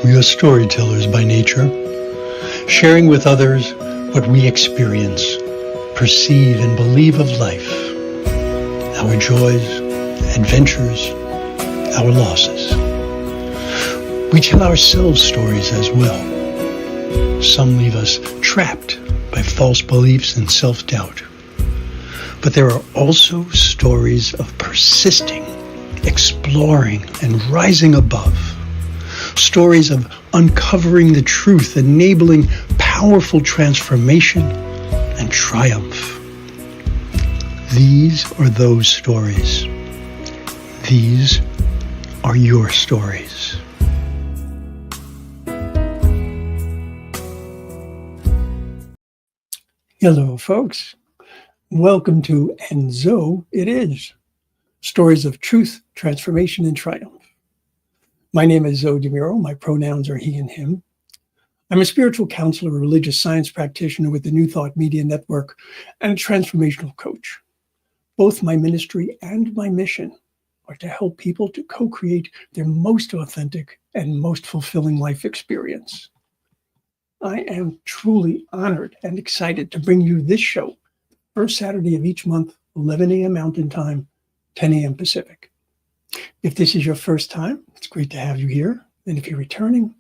We are storytellers by nature, sharing with others what we experience, perceive, and believe of life, our joys, adventures, our losses. We tell ourselves stories as well. Some leave us trapped by false beliefs and self-doubt. But there are also stories of persisting, exploring, and rising above. Stories of uncovering the truth, enabling powerful transformation and triumph. These are those stories. These are your stories. Hello, folks. Welcome to And So It Is, stories of truth, transformation, and triumph. My name is Zoe DeMuro. My pronouns are he and him. I'm a spiritual counselor, a religious science practitioner with the New Thought Media Network, and a transformational coach. Both my ministry and my mission are to help people to co-create their most authentic and most fulfilling life experience. I am truly honored and excited to bring you this show first Saturday of each month, 11 a.m. Mountain Time, 10 a.m. Pacific. If this is your first time, it's great to have you here. And if you're returning,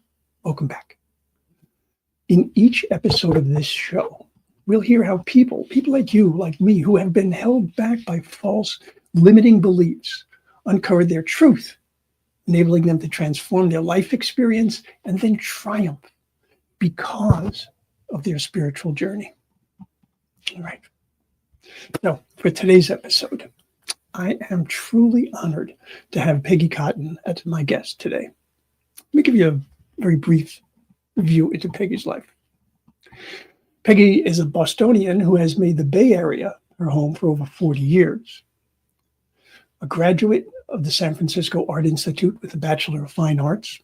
welcome back. In each episode of this show, we'll hear how people like you, like me, who have been held back by false, limiting beliefs, uncovered their truth, enabling them to transform their life experience and then triumph because of their spiritual journey. All right. So for today's episode, I am truly honored to have Peggy Cotton as my guest today. Let me give you a very brief view into Peggy's life. Peggy is a Bostonian who has made the Bay Area her home for over 40 years. A graduate of the San Francisco Art Institute with a Bachelor of Fine Arts,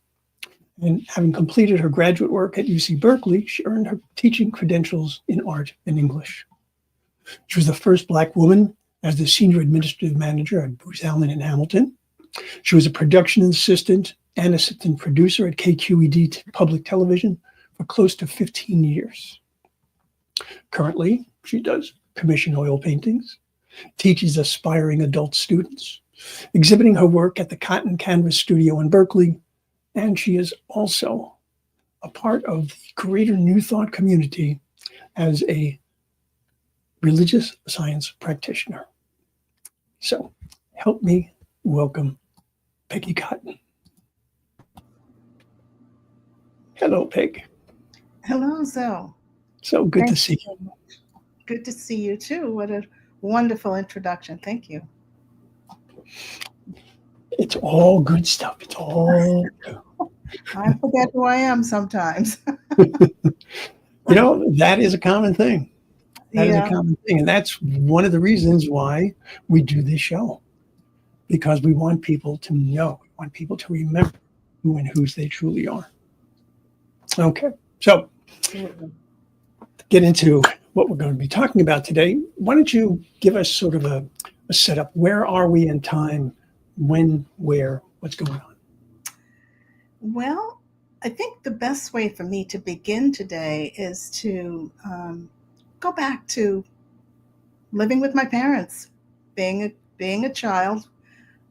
and having completed her graduate work at UC Berkeley, she earned her teaching credentials in art and English. She was the first Black woman as the senior administrative manager at Booz in Hamilton. She was a production assistant and assistant producer at KQED public television for close to 15 years. Currently, she does commission oil paintings, teaches aspiring adult students, exhibiting her work at the Cotton Canvas Studio in Berkeley, and she is also a part of the greater New Thought community as a religious science practitioner. So help me welcome Peggy Cotton. Hello, Peg. Hello, Zoe. So good to see you. Good to see you too. What a wonderful introduction. Thank you. It's all good stuff. It's all good. I forget who I am sometimes. That is a common thing. That is a common thing. And that's one of the reasons why we do this show. Because we want people to know, we want people to remember who and whose they truly are. Okay, so to get into what we're going to be talking about today, why don't you give us sort of a setup? Where are we in time? When, where, what's going on? Well, I think the best way for me to begin today is to go back to living with my parents, being a child,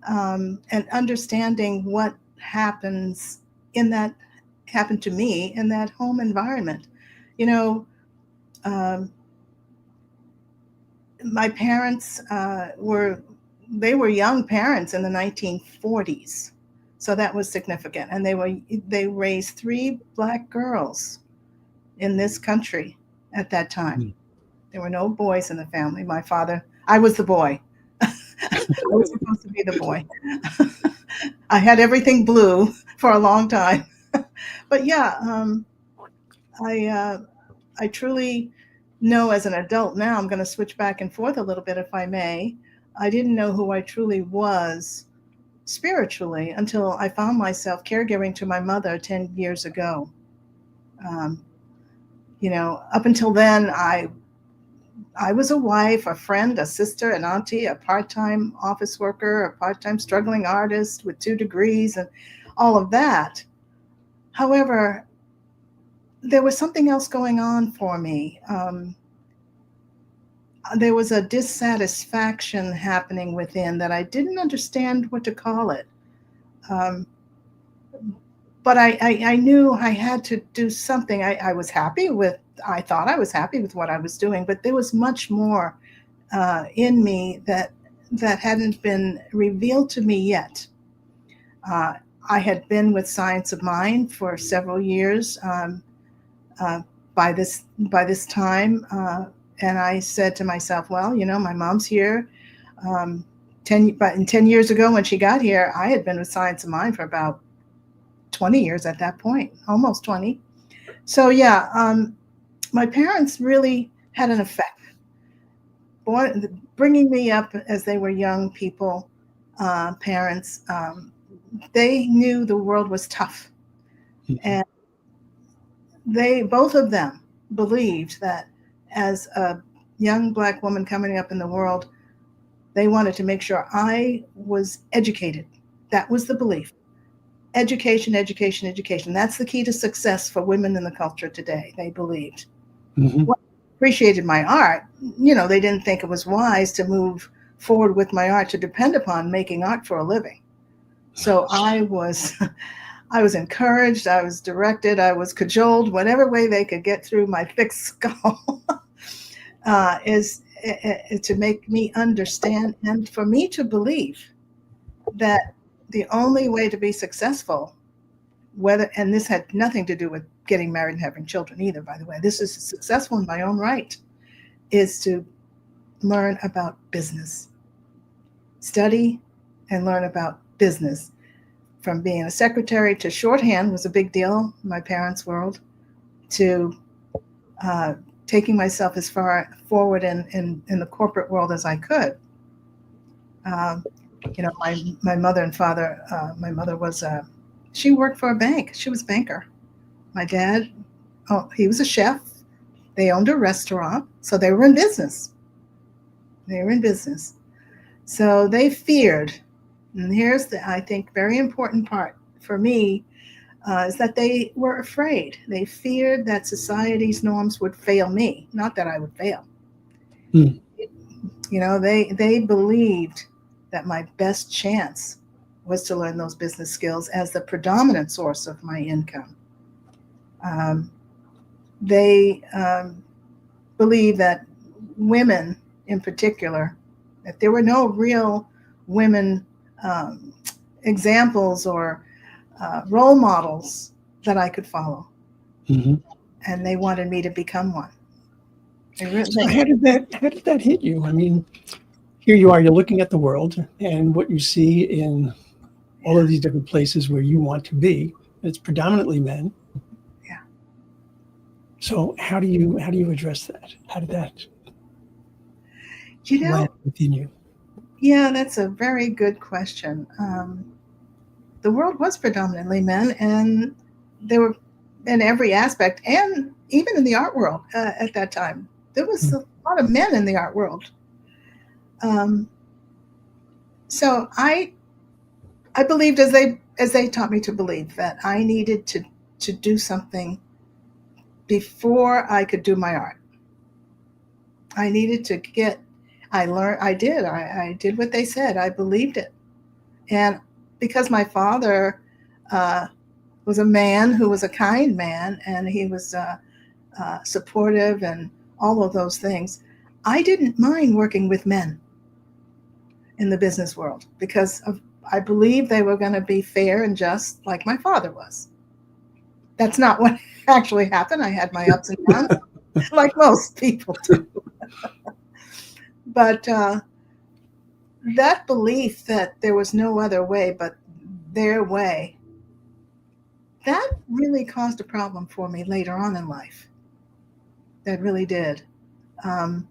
and understanding what happened to me in that home environment. My parents were young parents in the 1940s, so that was significant. And they raised 3 Black girls in this country at that time. Mm. There were no boys in the family. I was the boy. I was supposed to be the boy. I had everything blue for a long time. But yeah, I truly know as an adult now, I'm going to switch back and forth a little bit if I may. I didn't know who I truly was spiritually until I found myself caregiving to my mother 10 years ago. Up until then, I was a wife, a friend, a sister, an auntie, a part-time office worker, a part-time struggling artist with 2 degrees and all of that. However, there was something else going on for me. There was a dissatisfaction happening within that I didn't understand what to call it. Um, but I knew I had to do something. I was happy with, I thought I was happy with what I was doing, but there was much more in me that hadn't been revealed to me yet. Uh, I had been with Science of Mind for several years uh, by this time, and I said to myself, well, you know, my mom's here. Um, 10 years ago when she got here, I had been with Science of Mind for about 20 years at that point, almost 20. So yeah, my parents really had an effect. Bringing me up as they were young people, parents, they knew the world was tough. And they, both of them, believed that as a young Black woman coming up in the world, they wanted to make sure I was educated. That was the belief. Education, education, education. That's the key to success for women in the culture today, they believed. Mm-hmm. Well, appreciated my art. You know, they didn't think it was wise to move forward with my art to depend upon making art for a living. So I was encouraged, I was directed, I was cajoled, whatever way they could get through my thick skull is to make me understand and for me to believe that the only way to be successful, and this had nothing to do with getting married and having children either, by the way, this is successful in my own right, is to learn about business. Study and learn about business. From being a secretary to shorthand was a big deal in my parents' world, to taking myself as far forward in the corporate world as I could. You know, my mother and father, my mother was, she worked for a bank. She was a banker. My dad, oh, he was a chef. They owned a restaurant, so they were in business. They were in business. So they feared, and here's the, I think, very important part for me, is that they were afraid. They feared that society's norms would fail me, not that I would fail. Hmm. You know, they believed that my best chance was to learn those business skills as the predominant source of my income. They believe that women in particular, that there were no real women examples or role models that I could follow. Mm-hmm. And they wanted me to become one. So how did that hit you? I mean, here you are, you're looking at the world and what you see in all of these different places where you want to be. It's predominantly men. Yeah. So how do you address that? How did that You know, land within you? yeah, that's a very good question. The world was predominantly men, and they were in every aspect, and even in the art world at that time. There was a lot of men in the art world. So I believed, as they taught me to believe, that I needed to do something before I could do my art. I needed to get. I learned. I did what they said. I believed it, and because my father was a man who was a kind man, and he was supportive and all of those things, I didn't mind working with men in the business world because I believed they were going to be fair and just like my father was. That's not what actually happened. I had my ups and downs, like most people do. But that belief that there was no other way but their way, that really caused a problem for me later on in life. That really did. Um,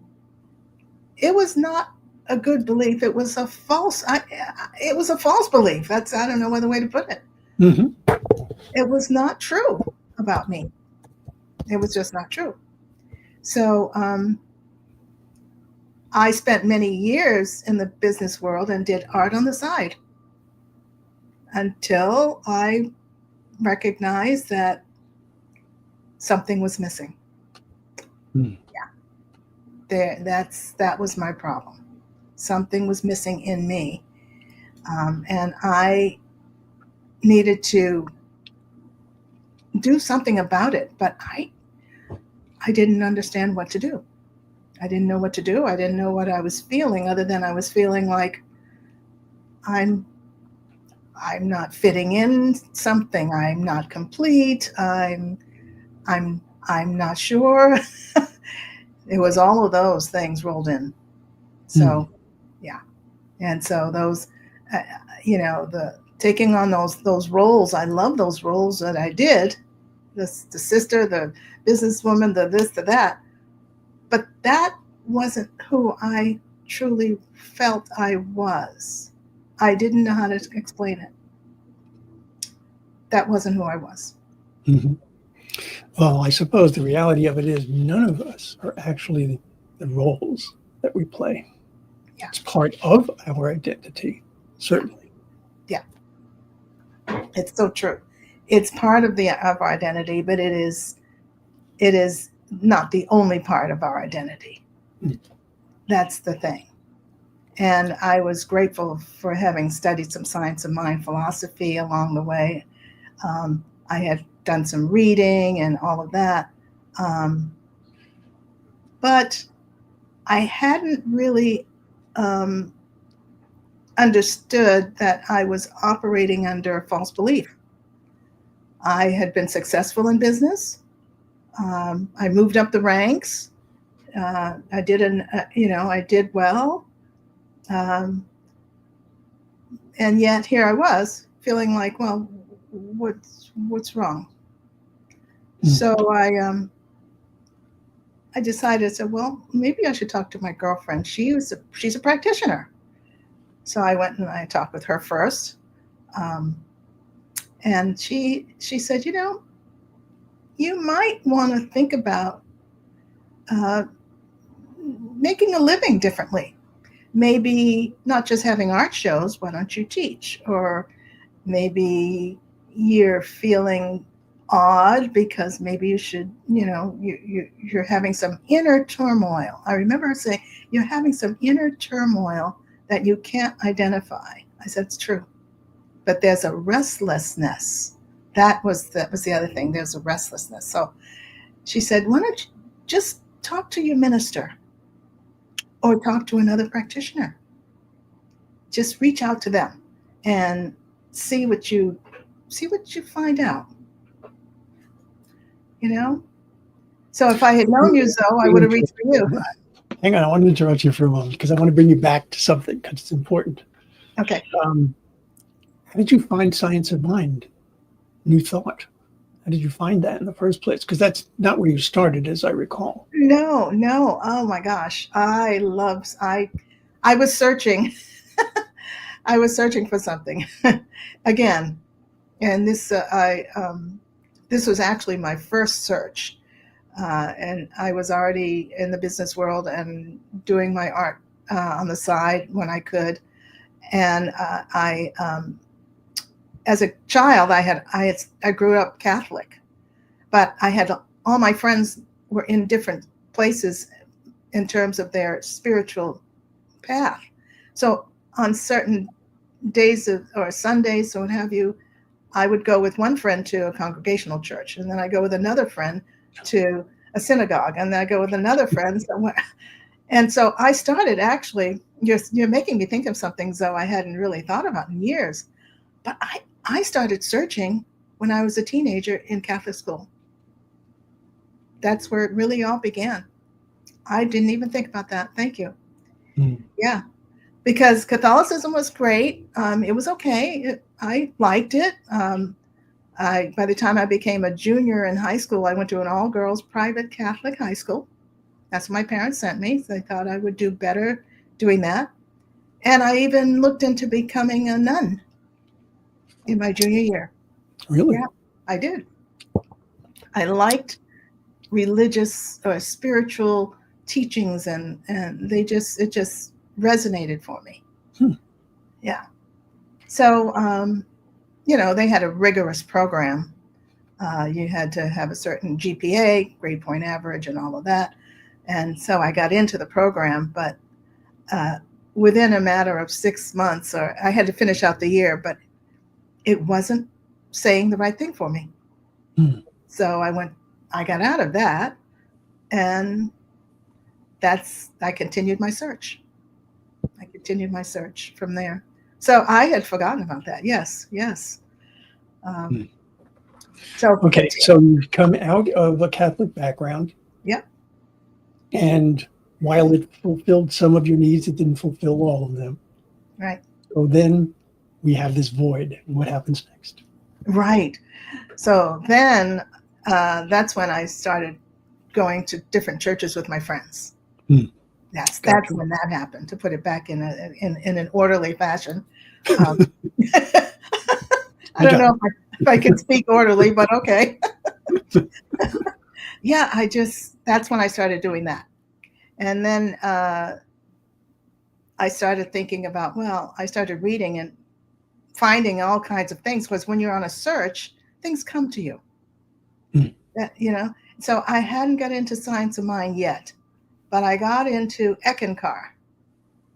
it was not a good belief. It was a false. It was a false belief. That's, I don't know other way to put it. Mm-hmm. It was not true about me. It was just not true. So I spent many years in the business world and did art on the side until I recognized that something was missing. Hmm. That was my problem. Something was missing in me, and I needed to do something about it. But I didn't understand what to do. I didn't know what to do. I didn't know what I was feeling, other than I was feeling like I'm not fitting in something. I'm not complete. I'm not sure. It was all of those things rolled in. So, yeah. And so those, the taking on those roles, I love those roles that I did. The sister, the businesswoman, the this, the that. But that wasn't who I truly felt I was. I didn't know how to explain it. That wasn't who I was. Mm-hmm. Well, I suppose the reality of it is none of us are actually the roles that we play. Yeah. It's part of our identity, certainly. Yeah. It's so true. It's part of our identity, but it is not the only part of our identity. Mm. That's the thing. And I was grateful for having studied some science of mind philosophy along the way. I had done some reading and all of that. But I hadn't really understood that I was operating under a false belief. I had been successful in business. I moved up the ranks. I did well. And yet here I was feeling like, well, what's wrong? So I decided, well, maybe I should talk to my girlfriend. She's a practitioner. So I went and I talked with her first. And she said, you might want to think about making a living differently. Maybe not just having art shows, why don't you teach? Or maybe you're feeling odd because maybe you should, you're having some inner turmoil. I remember her saying, you're having some inner turmoil that you can't identify. I said, it's true. But there's a restlessness. That was the other thing. There's a restlessness. So she said, why don't you just talk to your minister or talk to another practitioner? Just reach out to them and see what you find out. So if I had known you, Zoe, I would have reached for you. Hang on, I want to interrupt you for a moment because I want to bring you back to something because it's important. Okay. How did you find science of mind, new thought? How did you find that in the first place? Because that's not where you started, as I recall. No. Oh my gosh, I was searching. I was searching for something again, and this was actually my first search, and I was already in the business world and doing my art on the side when I could, and as a child, I grew up Catholic, but I had all my friends were in different places in terms of their spiritual path. So on certain days or Sundays or what have you, I would go with one friend to a congregational church, and then I go with another friend to a synagogue, and then I go with another friend somewhere. And so I started actually, you're making me think of something, Zoe, I hadn't really thought about in years. But I started searching when I was a teenager in Catholic school. That's where it really all began. I didn't even think about that. Thank you. Yeah, because Catholicism was great. It was okay. I liked it. By the time I became a junior in high school, I went to an all-girls private Catholic high school. That's what my parents sent me. So they thought I would do better doing that. And I even looked into becoming a nun in my junior year. Really? Yeah, I did. I liked religious or spiritual teachings, and it just resonated for me. Yeah. So they had a rigorous program. You had to have a certain GPA, grade point average, and all of that. And so I got into the program, but within a matter of 6 months, or I had to finish out the year, but it wasn't saying the right thing for me. So I got out of that, and I continued my search. I continued my search from there. So I had forgotten about that. Yes. So Okay, so you come out of a Catholic background. Yep. And while it fulfilled some of your needs, it didn't fulfill all of them. Right. So then we have this void. What happens next? Right. So then that's when I started going to different churches with my friends. That's when that happened, to put it back in an orderly fashion. I don't know if I can speak orderly, but okay. Yeah, that's when I started doing that. And then I started thinking about, I started reading and finding all kinds of things, because when you're on a search, things come to you. So I hadn't got into science of mind yet, but I got into Eckankar,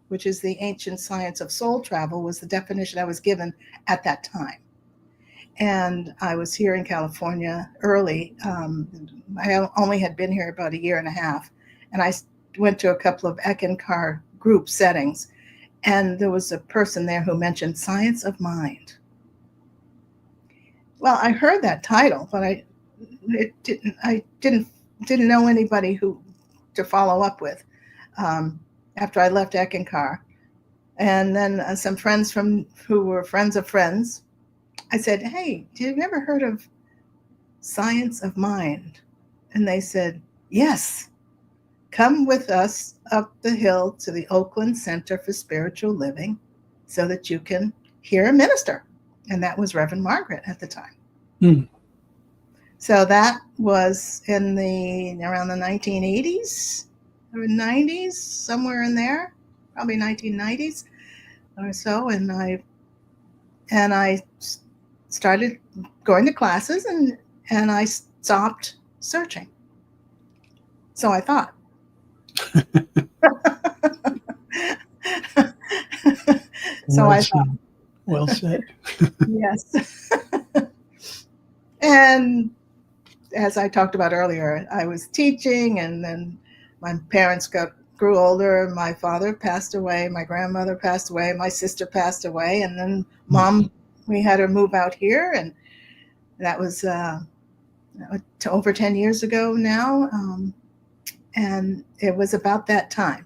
which is the ancient science of soul travel, was the definition I was given at that time. And I was here in California early. I only had been here about a year and a half, and I went to a couple of Eckankar group settings, and there was a person there who mentioned science of mind. Well, I heard that title, but I didn't know anybody to follow up with after I left Eckankar. And then some friends who were friends of friends, I said, "Hey, have you ever heard of science of mind?" And they said, "Yes, come with us up the hill to the Oakland Center for Spiritual Living so that you can hear a minister." And that was Reverend Margaret at the time. So that was around the 1980s or 90s, somewhere in there, probably 1990s or so. And I started going to classes, and I stopped searching. So I thought. Well said. Yes. And as I talked about earlier, I was teaching, and then my parents grew older. My father passed away. My grandmother passed away. My sister passed away. And then Mom, we had her move out here. And that was over 10 years ago now. And it was about that time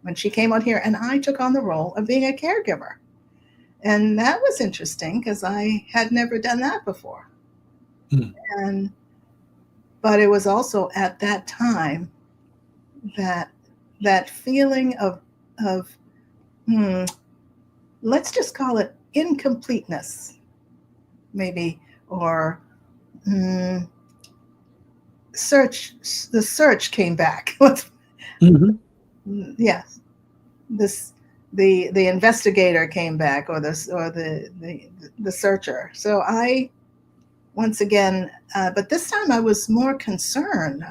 when she came out here, and I took on the role of being a caregiver. And that was interesting, because I had never done that before. But it was also at that time that feeling of let's just call it incompleteness, maybe, or search. The search came back. Yes, the investigator came back, or the searcher. So I, once again, but this time I was more concerned.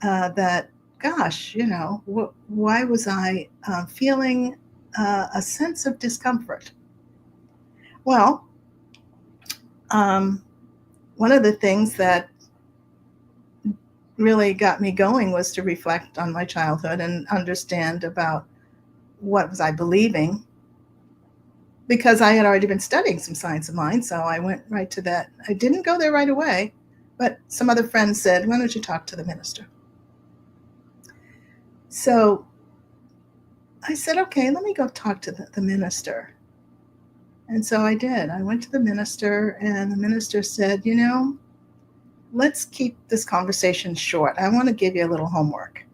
That, gosh, why was I feeling a sense of discomfort? Well, one of the things that really got me going was to reflect on my childhood and understand about what was I believing, because I had already been studying some science of mind. So I went right to that. I didn't go there right away, but some other friends said, "Why don't you talk to the minister?" So I said, "Okay, let me go talk to the minister." And so I did. I went to the minister, and the minister said, "Let's keep this conversation short. I want to give you a little homework."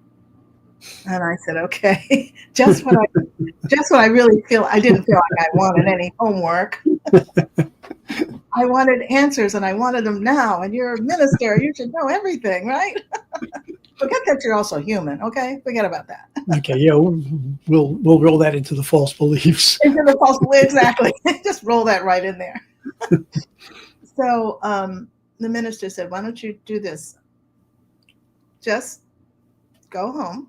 And I said, "Okay." just what I really feel. I didn't feel like I wanted any homework. I wanted answers, and I wanted them now. And you're a minister. You should know everything, right? Forget that you're also human, okay? Forget about that. Okay, yeah, we'll roll that into the false beliefs. Into the false belief, exactly. Just roll that right in there. So the minister said, why don't you do this? Just go home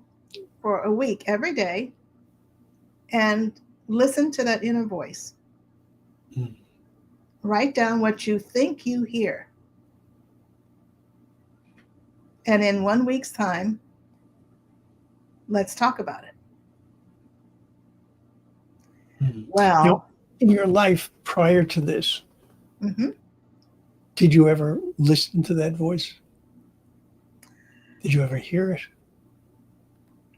for a week every day and listen to that inner voice. Mm. Write down what you think you hear. And in 1 week's time, let's talk about it. Mm. Well, in your life prior to this, mm-hmm. Did you ever listen to that voice? Did you ever hear it?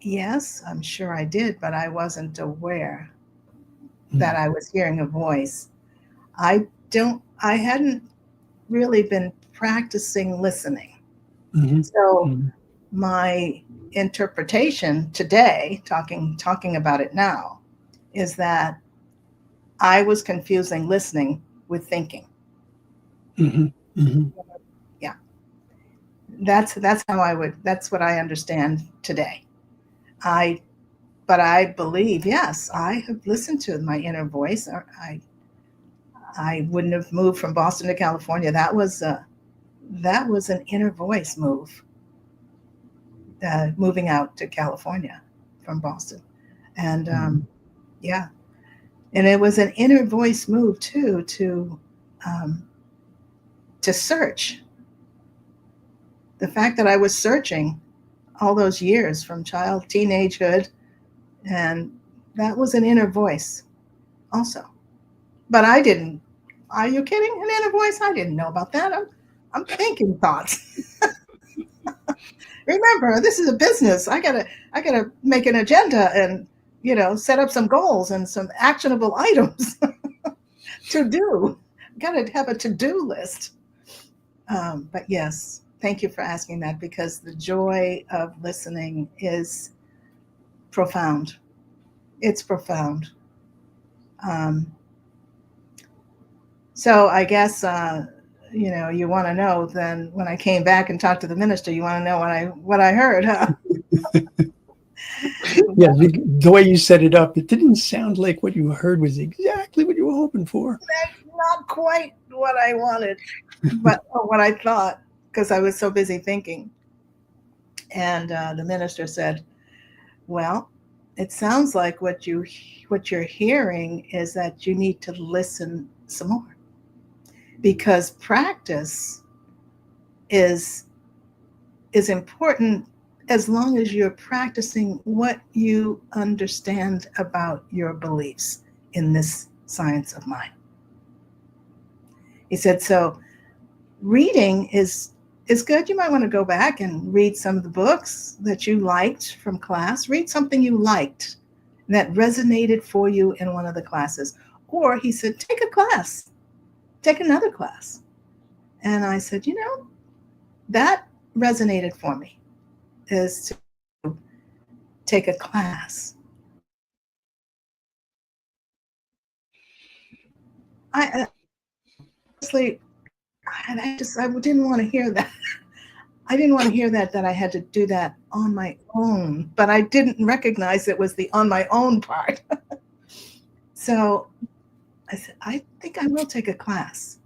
Yes, I'm sure I did, but I wasn't aware that I was hearing a voice. I hadn't really been practicing listening. Mm-hmm. So Mm-hmm. my interpretation today, talking about it now, is that I was confusing listening with thinking. Mm-hmm. Mm-hmm. Yeah. That's what I understand today. But I believe, yes, I have listened to my inner voice. I wouldn't have moved from Boston to California. That was an inner voice move, moving out to California from Boston. And yeah, and it was an inner voice move too, to search. The fact that I was searching all those years from teenagehood, and that was an inner voice also. But I didn't. Are you kidding? An inner voice? I didn't know about that. I'm thinking thoughts. Remember, this is a business. I gotta make an agenda and set up some goals and some actionable items to do. Gotta have a to-do list. But yes, thank you for asking that, because the joy of listening is profound. It's profound. So I guess you want to know. Then when I came back and talked to the minister, you want to know what I heard, huh? Yeah, the way you set it up, it didn't sound like what you heard was exactly what you were hoping for. That's not quite what I wanted, but what I thought, because I was so busy thinking. And the minister said, "Well, it sounds like what you're hearing is that you need to listen some more, because practice is important as long as you're practicing what you understand about your beliefs in this science of mind." He said, so reading is good. You might want to go back and read some of the books that you liked from class. Read something you liked that resonated for you in one of the classes. Or he said, take a class, take another class. And I said, that resonated for me, is to take a class. I honestly, I didn't want to hear that. I didn't want to hear that I had to do that on my own, but I didn't recognize it was the on my own part. So I said, I think I will take a class.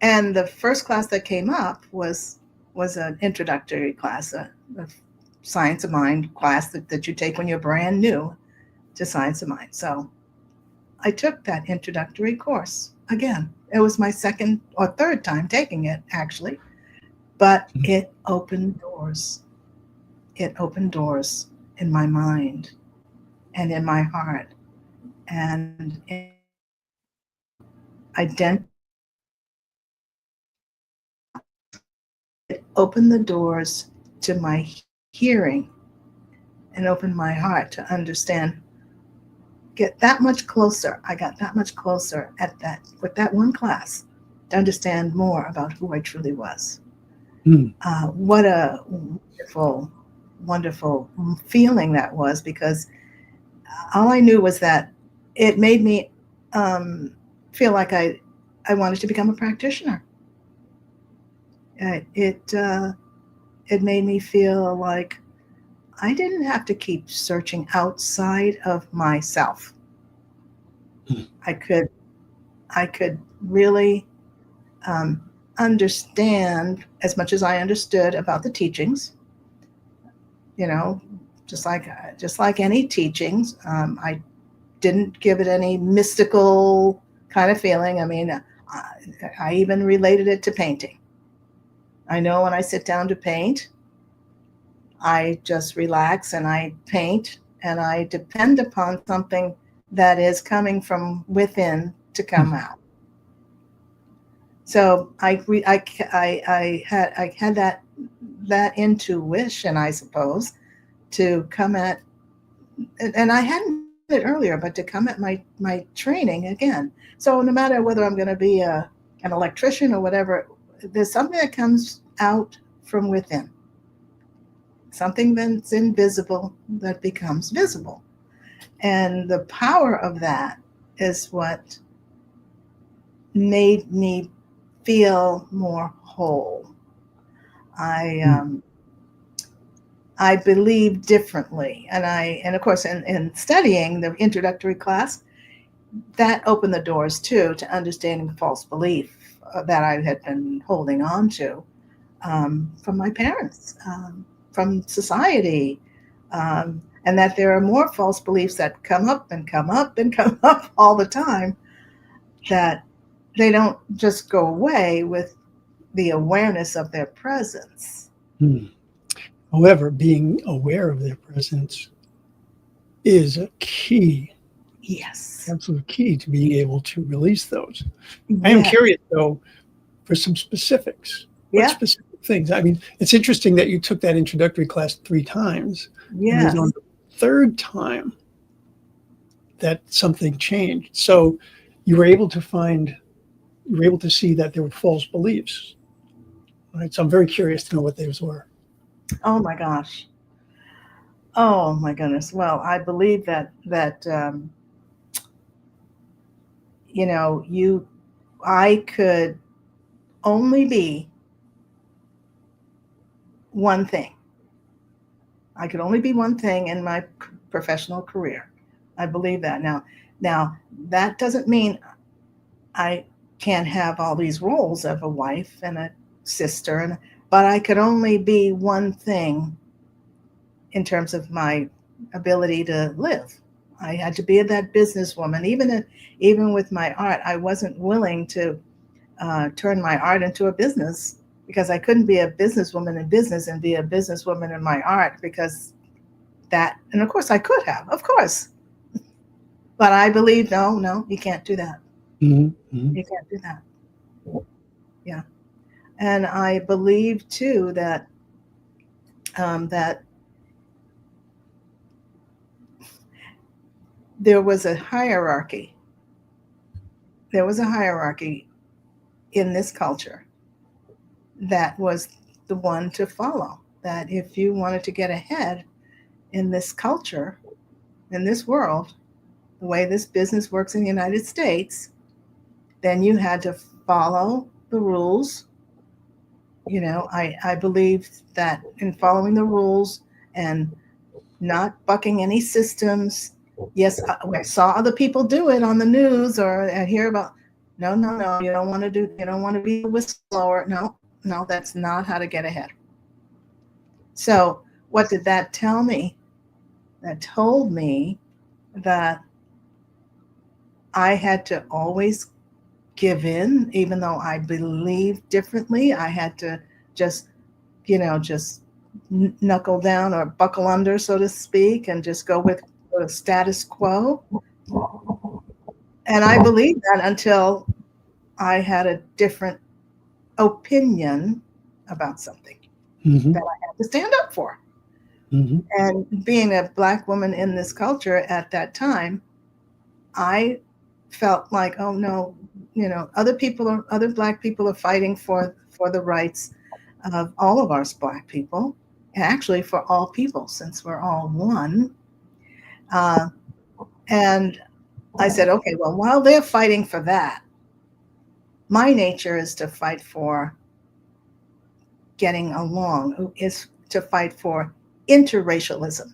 And the first class that came up was an introductory class, a science of mind class that you take when you're brand new to science of mind. So I took that introductory course again. It was my second or third time taking it, actually. But it opened doors. It opened doors in my mind and in my heart. And it opened the doors to my hearing and opened my heart to understand, get that much closer. I got that much closer with that one class to understand more about who I truly was. What a wonderful, wonderful feeling that was, because all I knew was that it made me feel like I wanted to become a practitioner. It made me feel like I didn't have to keep searching outside of myself. Hmm. I could really understand as much as I understood about the teachings. You know, just like any teachings, I didn't give it any mystical kind of feeling. I mean, I even related it to painting. I know when I sit down to paint, I just relax and I paint and I depend upon something that is coming from within to come out. So I had that intuition, I suppose, to come at, and I hadn't it earlier, but to come at my training again. So no matter whether I'm going to be an electrician or whatever, there's something that comes out from within. Something that's invisible that becomes visible. And the power of that is what made me feel more whole. I believe differently. And of course, in studying the introductory class, that opened the doors too to understanding false belief that I had been holding on to from my parents, from society, and that there are more false beliefs that come up and come up and come up all the time, that they don't just go away with the awareness of their presence. Hmm. However, being aware of their presence is a key, Yes. absolute key to being able to release those. I am Yeah. curious, though, for some specifics. What Yeah. specific things? I mean, it's interesting that you took that introductory class 3 times. And it was Yes. on the third time that something changed. So you were able to see that there were false beliefs. Right? So I'm very curious to know what those were. Oh my gosh. Oh my goodness. Well, I believe that I could only be one thing. I could only be one thing in my professional career. I believe that. Now that doesn't mean I can't have all these roles of a wife and a sister, but I could only be one thing in terms of my ability to live. I had to be that businesswoman. Even with my art, I wasn't willing to turn my art into a business, because I couldn't be a businesswoman in business and be a businesswoman in my art, because that, and of course I could have, of course, but I believe, no, you can't do that. Mm-hmm. You can't do that. Yeah. And I believe too that that there was a hierarchy. There was a hierarchy in this culture that was the one to follow. That if you wanted to get ahead in this culture, in this world, the way this business works in the United States, then you had to follow the rules. I believe that in following the rules and not bucking any systems. Yes, I saw other people do it on the news, or I hear about, no, you don't want to be a whistleblower. No, that's not how to get ahead. So what did that tell me? That told me that I had to always give in, even though I believed differently. I had to just, just knuckle down or buckle under, so to speak, and just go with the status quo. And I believed that until I had a different opinion about something Mm-hmm. that I had to stand up for. Mm-hmm. And being a Black woman in this culture at that time, I felt like, oh no, other Black people are fighting for the rights of all of us Black people, and actually for all people, since we're all one. And I said, okay, well, while they're fighting for that, my nature is to fight for getting along, is to fight for interracialism.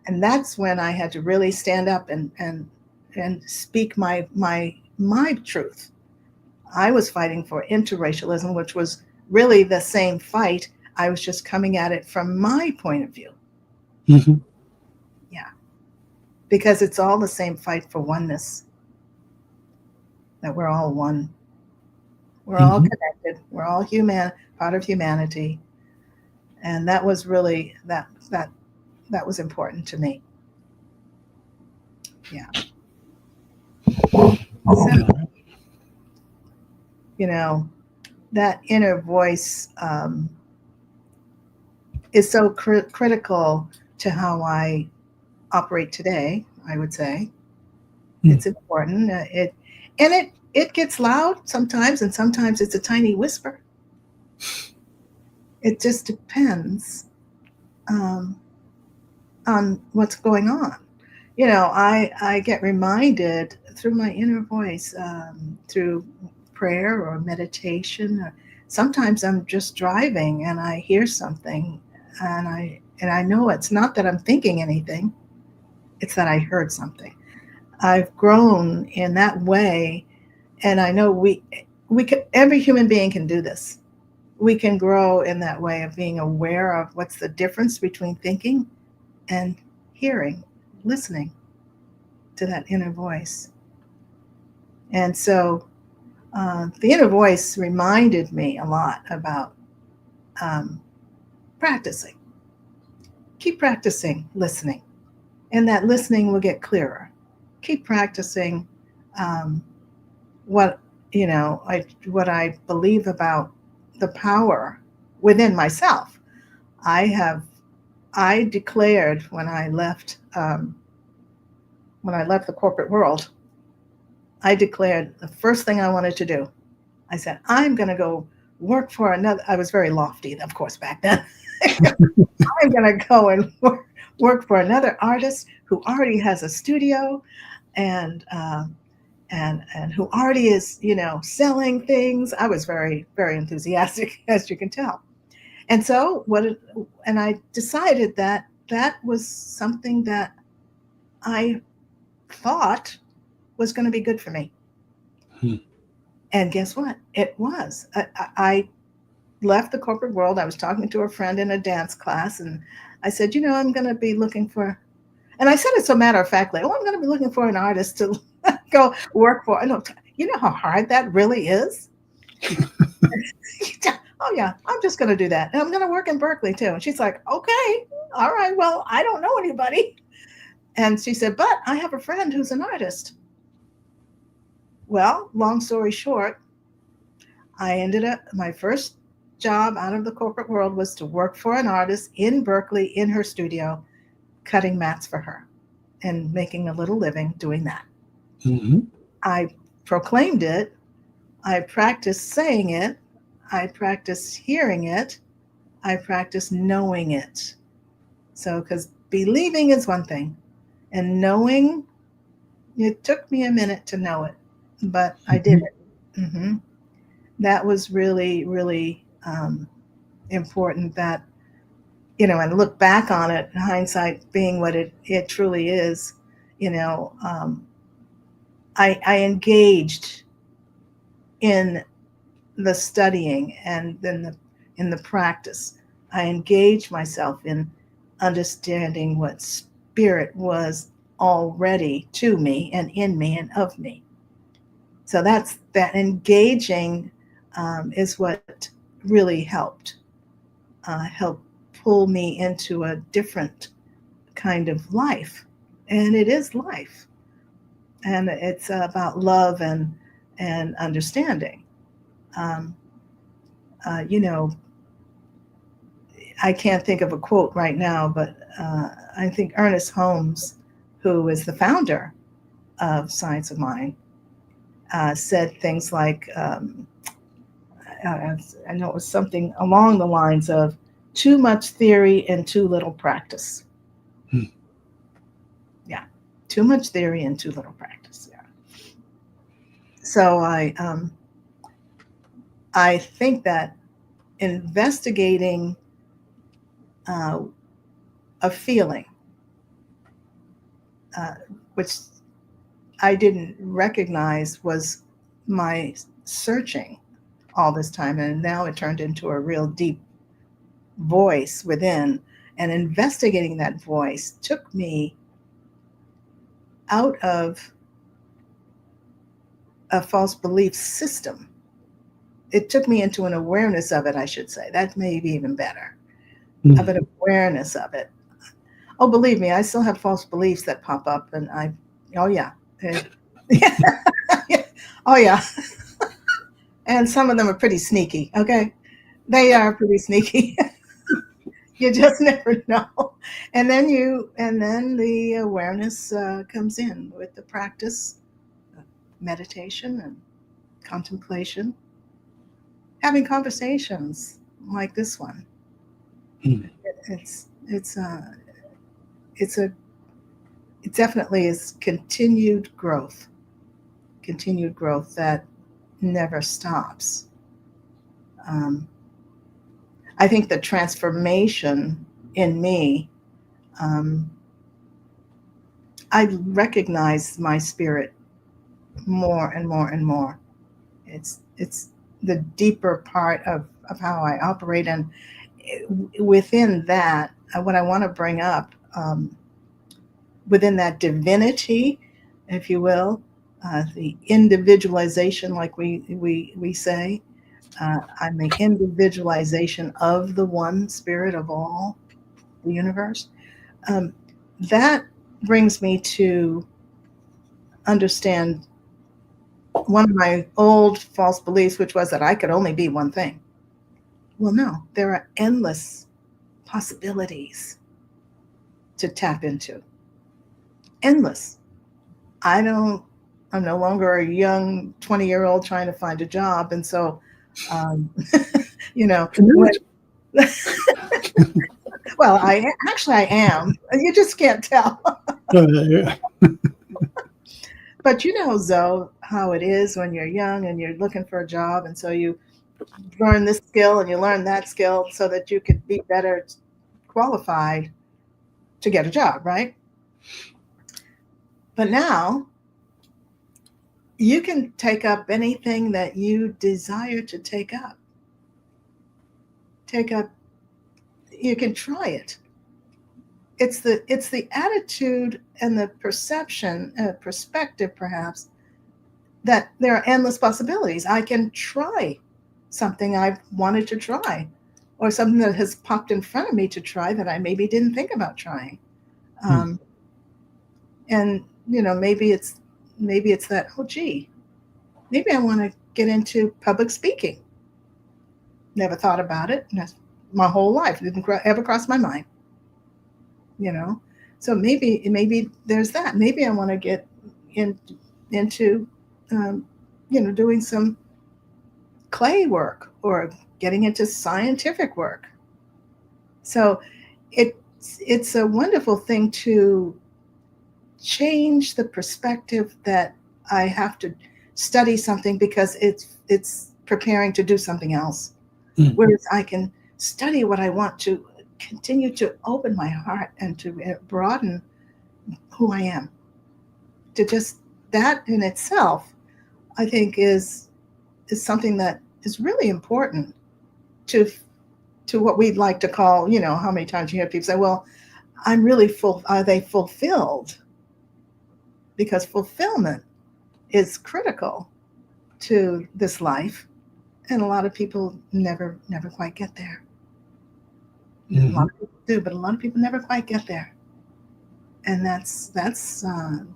And that's when I had to really stand up and speak my truth. I was fighting for interracialism, which was really the same fight. I was just coming at it from my point of view. Mm-hmm. Yeah. Because it's all the same fight for oneness. That we're all one. We're all connected. We're all human, part of humanity. And that was really that was important to me. Yeah. So, you know, that inner voice is so critical to how I operate today, I would say. It's important. It gets loud sometimes, and sometimes it's a tiny whisper. It just depends on what's going on. I get reminded through my inner voice, through prayer or meditation. Sometimes I'm just driving and I hear something, and I know it's not that I'm thinking anything; it's that I heard something. I've grown in that way, and I know we can. Every human being can do this. We can grow in that way of being aware of what's the difference between thinking and hearing, listening to that inner voice. And so the inner voice reminded me a lot about practicing. Keep practicing listening, and that listening will get clearer. Keep practicing what what I believe about the power within myself. I declared when I left the corporate world, I declared the first thing I wanted to do. I said, I'm going to go work for another. I was very lofty, of course, back then. I'm going to go and work for another artist who already has a studio and who already is, selling things. I was very, very enthusiastic, as you can tell. And so and I decided that was something that I thought was going to be good for me. And guess what? It was. I left the corporate world. I was talking to a friend in a dance class, and I said, I'm going to be looking for, and I said it so matter of factly, I'm going to be looking for an artist to go work for. You know how hard that really is? Oh, yeah, I'm just going to do that. And I'm going to work in Berkeley, too. And she's like, okay, all right, well, I don't know anybody. And she said, but I have a friend who's an artist. Well, long story short, I ended up, my first job out of the corporate world was to work for an artist in Berkeley in her studio, cutting mats for her and making a little living doing that. Mm-hmm. I proclaimed it. I practiced saying it. I practiced hearing it. I practiced knowing it. So, because believing is one thing, and knowing, it took me a minute to know it, but I did it. Mm-hmm. That was really, really important. That, and look back on it, hindsight being what it truly is. I engaged in the studying and then in the practice. I engaged myself in understanding what spirit was already to me and in me and of me. So that engaging is what really helped pull me into a different kind of life. And it is life. And it's about love and understanding. Um, I can't think of a quote right now, but I think Ernest Holmes, who is the founder of Science of Mind, said things like, I know it was something along the lines of too much theory and too little practice. Yeah, too much theory and too little practice. Yeah. So I think that investigating a feeling, which I didn't recognize was my searching all this time. And now it turned into a real deep voice within. And investigating that voice took me out of a false belief system. It took me into an awareness of it, I should say. That may be even better. Of an awareness of it. Oh, believe me, I still have false beliefs that pop up, and oh yeah. Oh yeah. And some of them are pretty sneaky, okay? They are pretty sneaky. You just never know. And then the awareness comes in with the practice, meditation and contemplation, having conversations like this one. It definitely is continued growth that never stops. I think the transformation in me, I recognize my spirit more and more and more. It's the deeper part of how I operate, and within that, what I want to bring up, within that divinity, if you will, the individualization, like we say, I'm the individualization of the one spirit of all the universe. That brings me to understand one of my old false beliefs, which was that I could only be one thing. Well, no, there are endless possibilities to tap into. Endless. I'm no longer a young 20-year-old trying to find a job. And so, well, I am. You just can't tell. But you know, Zoe, how it is when you're young and you're looking for a job. And so you learn this skill and you learn that skill so that you could be better qualified to get a job, right? But now you can take up anything that you desire to take up. You can try it. It's the attitude and the perception, perspective perhaps, that there are endless possibilities. I can try something I've wanted to try, or something that has popped in front of me to try that I maybe didn't think about trying. And maybe it's that, oh gee, maybe I want to get into public speaking. Never thought about it. My whole life, it didn't ever cross my mind. So maybe there's that. Maybe I want to get into doing some clay work or getting into scientific work. So it's a wonderful thing to change the perspective that I have to study something because it's preparing to do something else. Whereas I can study what I want to continue to open my heart and to broaden who I am. To just that in itself, I think is something that is really important to what we'd like to call, how many times you hear people say, well, I'm really full. Are they fulfilled? Because fulfillment is critical to this life. And a lot of people never quite get there. A lot of people do, but a lot of people never quite get there. And that's the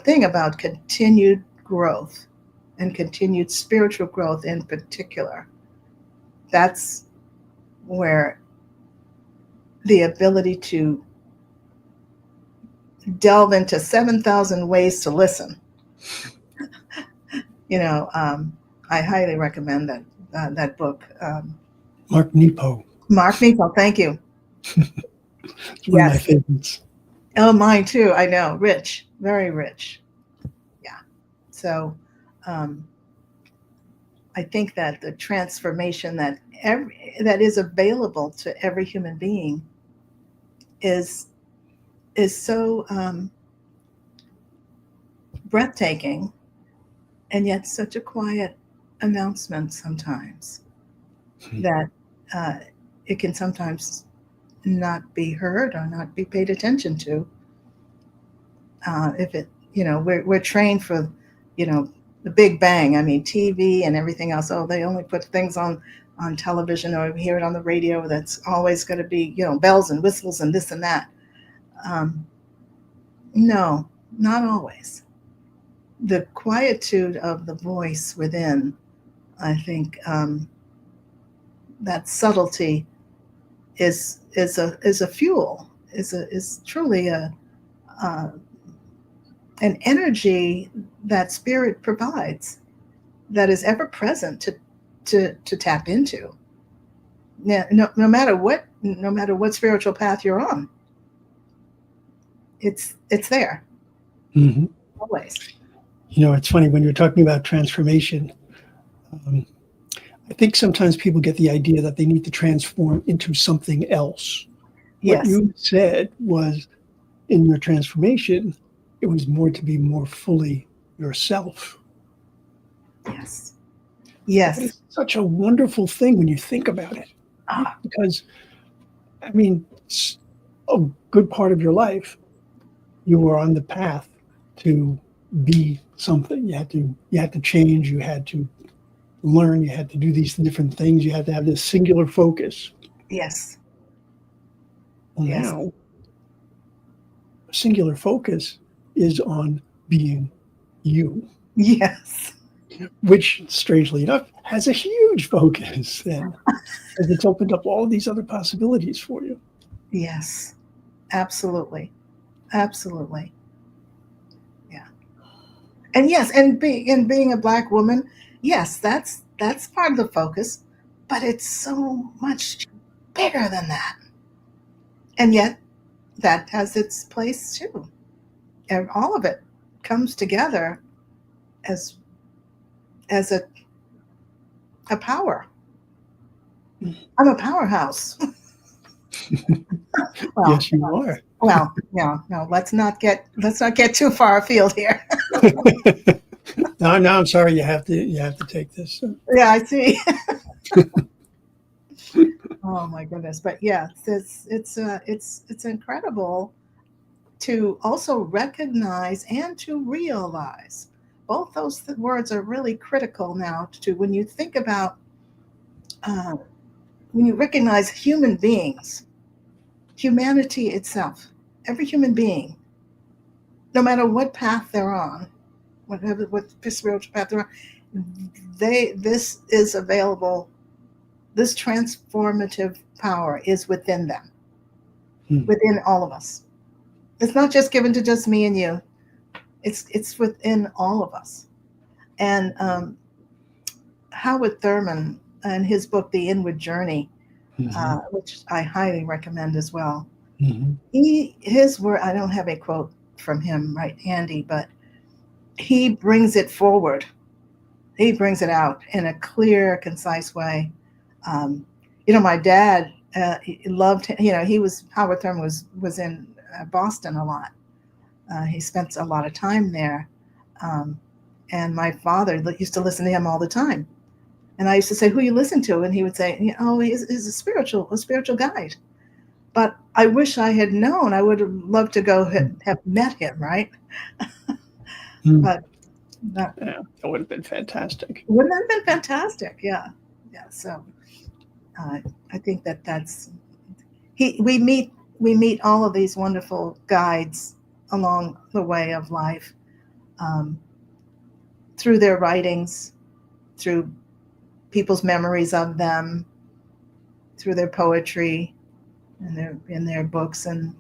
thing about continued growth and continued spiritual growth in particular. That's where the ability to delve into 7,000 ways to listen. I highly recommend that book. Mark Nepo. Mark Nepo, thank you. It's one of my favorites. Oh, mine too. I know. Rich, very rich. Yeah. So I think that the transformation that is available to every human being is so breathtaking, and yet such a quiet announcement sometimes that it can sometimes not be heard or not be paid attention to. If it, we're trained for, the Big Bang. I mean, TV and everything else. Oh, they only put things on television, or we hear it on the radio. That's always going to be, bells and whistles and this and that. No, not always. The quietude of the voice within, I think, that subtlety is a fuel, is truly an energy that spirit provides, that is ever present to tap into. Now, no matter what spiritual path you're on, it's there. Mm-hmm. Always. It's funny when you're talking about transformation. I think sometimes people get the idea that they need to transform into something else. Yes. What you said was, in your transformation, it was more to be more fully yourself. Yes. Yes. It's such a wonderful thing when you think about it. Because, I mean, a good part of your life, you were on the path to be something. You had to change. You had to learn. You had to do these different things. You had to have this singular focus. Yes. Well, Yes. now, singular focus is on being you. Yes. Which, strangely enough, has a huge focus then, because it's opened up all these other possibilities for you. Yes. Absolutely. Absolutely. Yeah. And yes, and being a Black woman, yes, that's part of the focus, but it's so much bigger than that. And yet that has its place too. And all of it comes together as a power. I'm a powerhouse. Well, Yes, you are. Well, no, let's not get too far afield here. No, I'm sorry. You have to take this. Yeah, I see. Oh my goodness! But yeah, it's incredible to also recognize and to realize. Both those words are really critical now. To when you think about when you recognize human beings, humanity itself, every human being, no matter what path they're on, what spiritual path they're on, this is available. This transformative power is within them, within all of us. It's not just given to just me and you. It's within all of us. And Howard Thurman, in his book The Inward Journey, which I highly recommend as well. His word, I don't have a quote from him right handy, but he brings it forward. He brings it out in a clear, concise way. My dad, he loved, Howard Thurman was in Boston a lot. He spent a lot of time there. And my father used to listen to him all the time. And I used to say, who you listen to? And he would say, he's a spiritual guide. But I wish I had known. I would have loved to go have met him, right? But that would have been fantastic. Wouldn't that have been fantastic? Yeah. So I think that's we meet all of these wonderful guides along the way of life, through their writings, through people's memories of them, through their poetry and in their books. And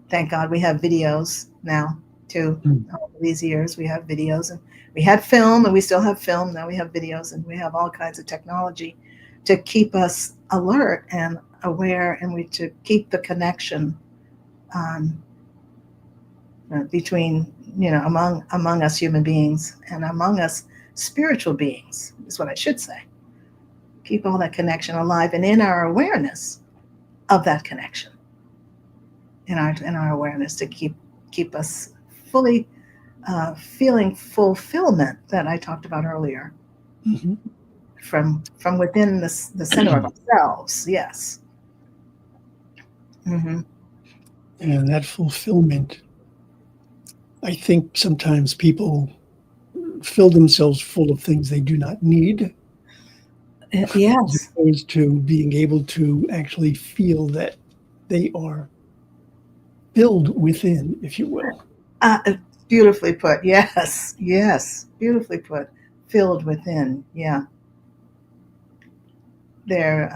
thank God we have videos now too. All these years we have videos, and we had film, and we still have film. Now we have videos, and we have all kinds of technology to keep us alert and aware, and to keep the connection between among us human beings, and among us spiritual beings, is what I should say. Keep all that connection alive and in our awareness of that connection, in our awareness to keep us fully feeling fulfillment that I talked about earlier, Mm-hmm. from within the center of ourselves. Yes. Mm-hmm. And that fulfillment, I think sometimes people fill themselves full of things they do not need, as Yes. opposed to being able to actually feel that they are filled within, if you will. Beautifully put. Yes. Yes. Beautifully put. Filled within. Yeah. They're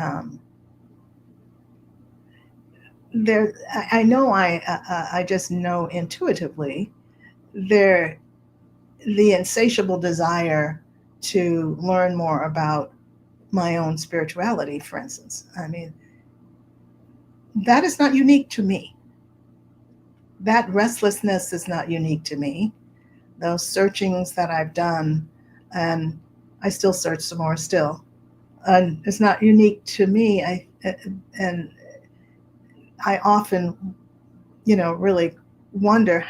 I know I just know intuitively they're the insatiable desire to learn more about my own spirituality, for instance. I mean, that is not unique to me. That restlessness is not unique to me. Those searchings that I've done, and I still search some more still, and it's not unique to me. And I often, really wonder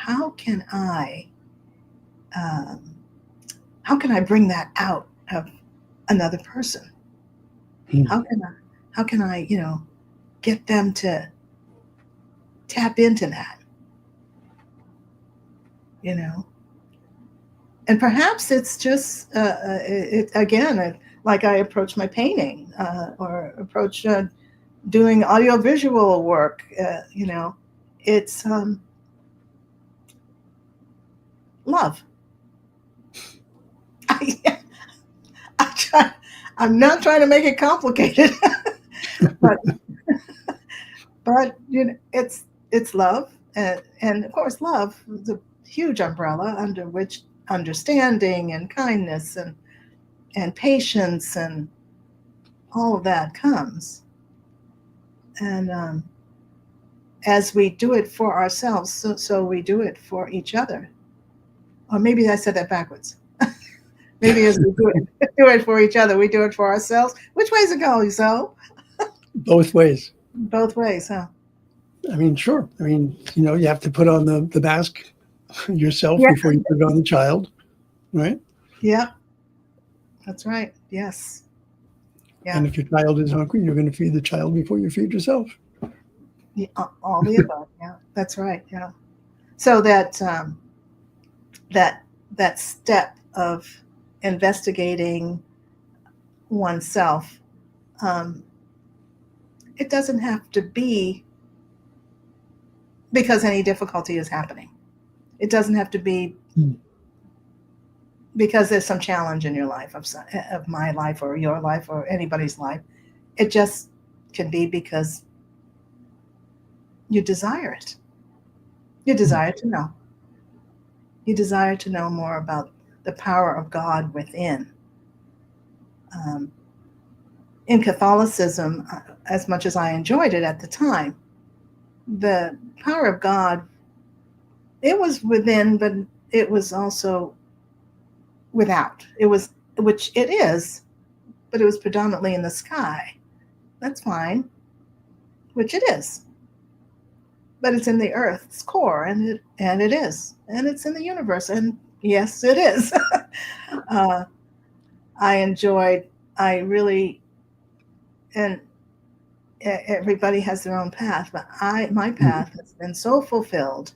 um, how can I bring that out of another person? Hmm. How can I, get them to tap into that, you know? And perhaps it's just, like I approach my painting or approach doing audiovisual work, it's love. I, I try, I'm not trying to make it complicated, but it's love, and of course love is a huge umbrella under which understanding and kindness and patience and all of that comes. And as we do it for ourselves, so we do it for each other. Or maybe I said that backwards. Maybe as we do it for each other, we do it for ourselves. Which way's it going, so? Both ways. Both ways, huh? I mean, sure. I mean, you have to put on the mask yourself Yeah. before you put it on the child, right? Yeah, that's right. Yes. Yeah. And if your child is hungry, you're going to feed the child before you feed yourself. Yeah, all the above. Yeah, that's right. Yeah. So that step of investigating oneself, um, it doesn't have to be because any difficulty is happening. It doesn't have to be Hmm. because there's some challenge in your life, of my life or your life or anybody's life. It just can be because you desire it. You desire to know. You desire to know more about the power of God within. Um, in Catholicism, as much as I enjoyed it at the time, the power of God, it was within, but it was also without. It was, which it is, but it was predominantly in the sky. That's fine, which it is. But it's in the earth's core, and it is. And it's in the universe, and yes, it is. uh, I really, and everybody has their own path, but my path has been so fulfilled,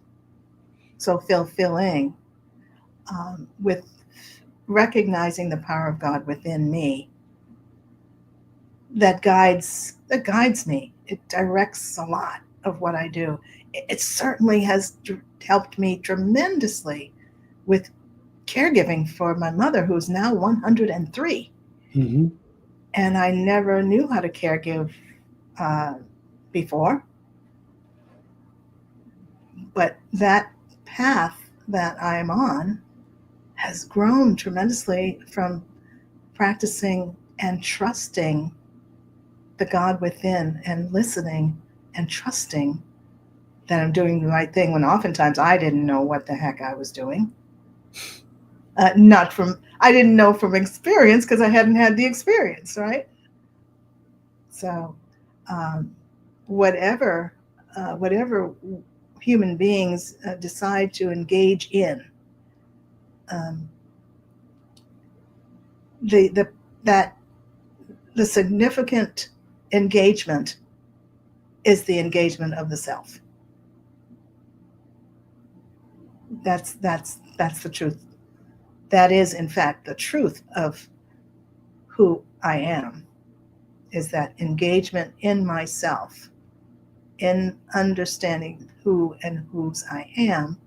so fulfilling, with recognizing the power of God within me that guides me. It directs a lot of what I do. It certainly has helped me tremendously with caregiving for my mother, who's now 103. Mm-hmm. And I never knew how to caregive uh, before. But that path that I'm on has grown tremendously from practicing and trusting the God within and listening and trusting that I'm doing the right thing when oftentimes I didn't know what the heck I was doing. Not from, I didn't know from experience because I hadn't had the experience, right? So, whatever whatever human beings decide to engage in, um, the that the significant engagement is the engagement of the self. That's the truth. That is, in fact, the truth of who I am, is that engagement in myself, in understanding who and whose I am,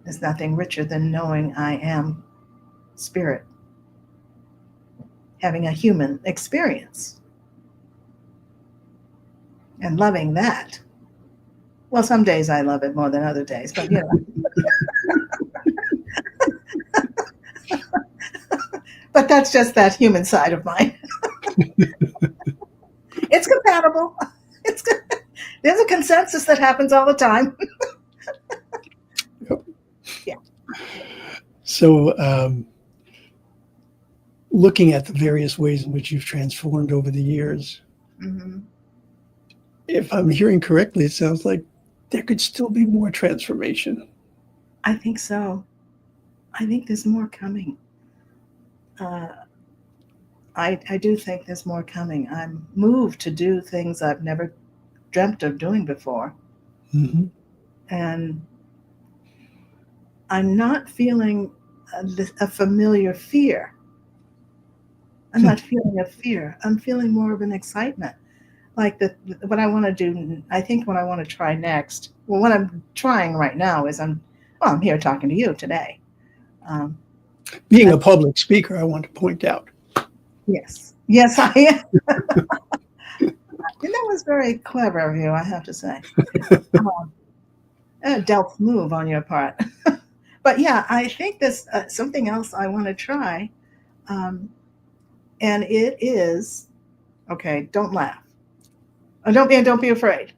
is nothing richer than knowing I am spirit, having a human experience, and loving that. Well, some days I love it more than other days, but you know. But that's just that human side of mine. It's compatible. It's good. There's a consensus that happens all the time. Yep. Yeah. So, looking at the various ways in which you've transformed over the years, Mm-hmm. if I'm hearing correctly, it sounds like there could still be more transformation. I think so. I think there's more coming. I do think there's more coming. I'm moved to do things I've never dreamt of doing before. Mm-hmm. And I'm not feeling a familiar fear. I'm not feeling a fear. I'm feeling more of an excitement. Like what I want to do, I think what I want to try next, well, what I'm trying right now is I'm here talking to you today. Um, Being a public speaker, I want to point out. yes, I am. And that was very clever of you, I have to say. A Delph move on your part. But yeah, I think there's something else I want to try. And it is, okay, don't laugh. Don't be afraid.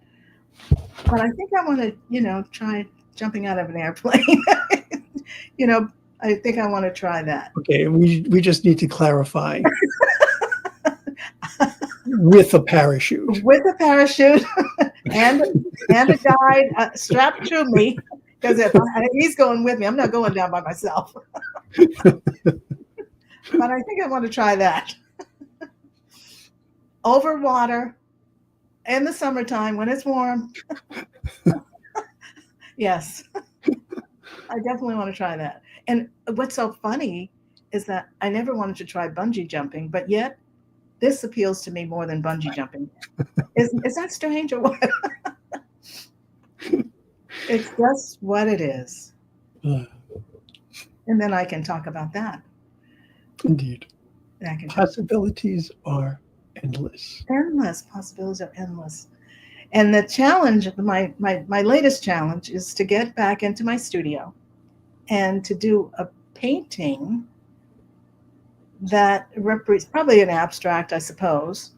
But I think I want to, try jumping out of an airplane. I think I want to try that. Okay, we just need to clarify. With a parachute. With a parachute and a guide strapped to me, because if he's going with me, I'm not going down by myself. But I think I want to try that. Over water in the summertime when it's warm. Yes, I definitely want to try that. And what's so funny is that I never wanted to try bungee jumping, but yet this appeals to me more than bungee jumping. Is that strange or what? It's just what it is. And then I can talk about that. Indeed. I can Possibilities are endless. endless. Possibilities are endless. And the challenge, my latest challenge, is to get back into my studio and to do a painting that represents, probably an abstract, I suppose.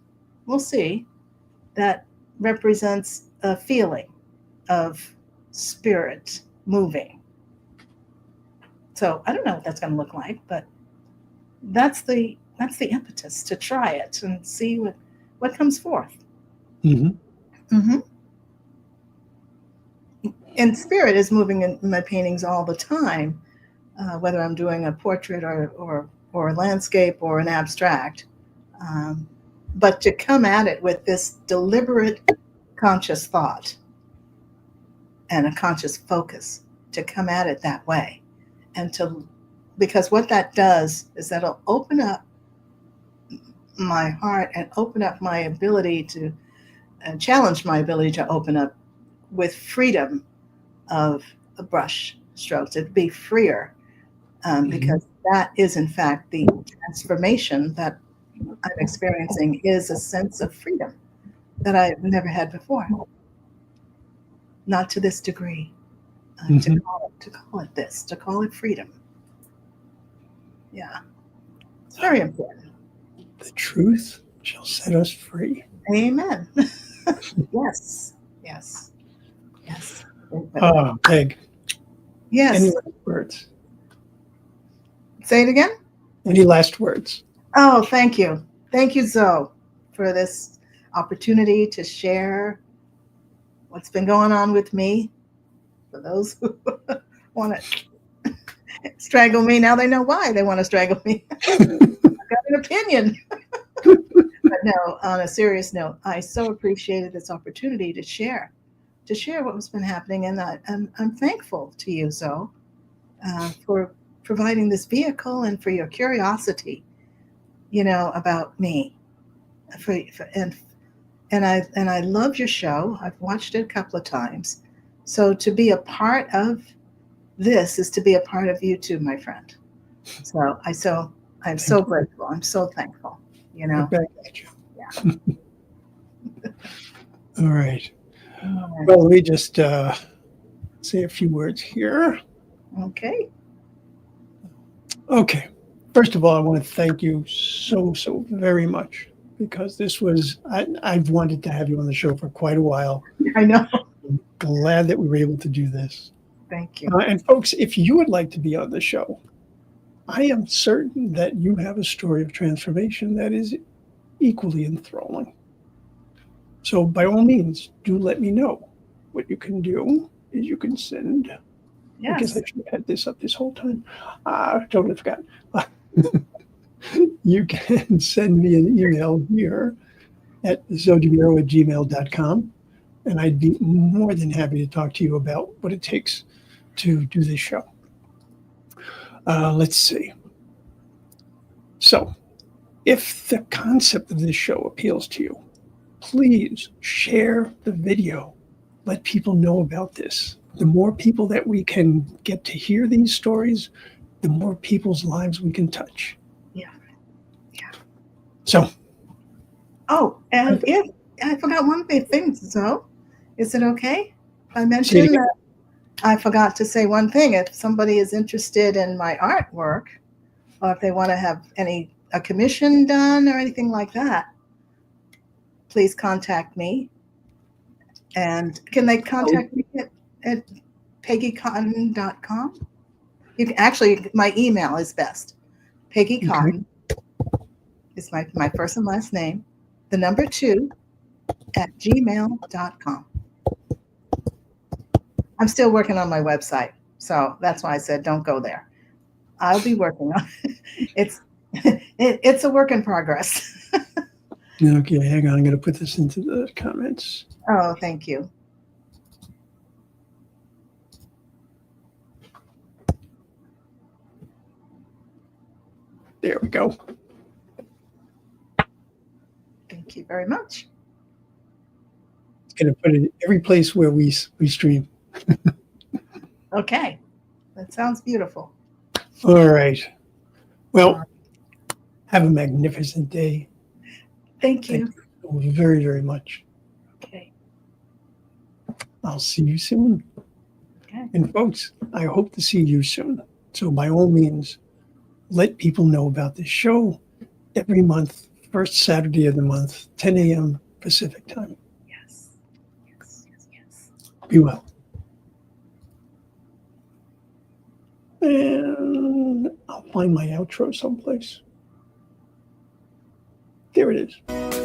We'll see. That represents a feeling of spirit moving. So I don't know what that's going to look like, but that's the impetus to try it and see what comes forth. Mm-hmm. Mm-hmm. And spirit is moving in my paintings all the time, whether I'm doing a portrait or a landscape or an abstract. But to come at it with this deliberate, conscious thought and a conscious focus, to come at it that way, because what that does is that'll open up my heart and open up my ability to, and challenge my ability to open up with freedom of a brush strokes. It'd be freer, because that is in fact the transformation that I'm experiencing, is a sense of freedom that I've never had before. Not to this degree. To call it this, to call it freedom. Yeah, it's very important. The truth shall set us free. Amen. Yes. Peg. Yes. Any last words? Say it again. Any last words? Oh, thank you. Thank you, Zoe, for this opportunity to share what's been going on with me. For those who want to strangle me, now they know why they want to strangle me. I've got an opinion. But no, on a serious note, I so appreciated this opportunity to share what's been happening. And I'm thankful to you, Zoe, for providing this vehicle and for your curiosity, about me. And I love your show. I've watched it a couple of times. So to be a part of this is to be a part of you too, my friend. So I'm so grateful. I'm so thankful. Right back at you. Yeah. All right. Well, let me just say a few words here. Okay. Okay. First of all, I want to thank you so very much, because this was, I've wanted to have you on the show for quite a while. I know. I'm glad that we were able to do this. Thank you. And folks, if you would like to be on the show, I am certain that you have a story of transformation that is equally enthralling. So by all means, do let me know. What you can do is you can send. Yes. I guess I should have had this up this whole time. Totally forgot. You can send me an email here at zodimiro@gmail.com, and I'd be more than happy to talk to you about what it takes to do this show. Let's see. So, if the concept of this show appeals to you, please share the video. Let people know about this. The more people that we can get to hear these stories, the more people's lives we can touch. Yeah. So. Oh, and if I forgot one big thing, Zoe, is it okay if I mention that I forgot to say one thing? If somebody is interested in my artwork, or if they want to have a commission done or anything like that, please contact me. And can they contact me at peggycotton.com? You can actually, my email is best. Peggy Cotton is my first and last name, the number 2 at gmail.com. I'm still working on my website, so that's why I said don't go there. I'll be working on it. It's a work in progress. Okay, hang on. I'm going to put this into the comments. Oh, thank you. There we go. Thank you very much. It's going to put it in every place where we stream. Okay, that sounds beautiful. All right. Well, have a magnificent day. Thank you. Thank you very, very much. Okay. I'll see you soon. Okay. And folks, I hope to see you soon. So by all means, let people know about this show every month, first Saturday of the month, 10 a.m. Pacific time. Yes. Be well. And I'll find my outro someplace. There it is.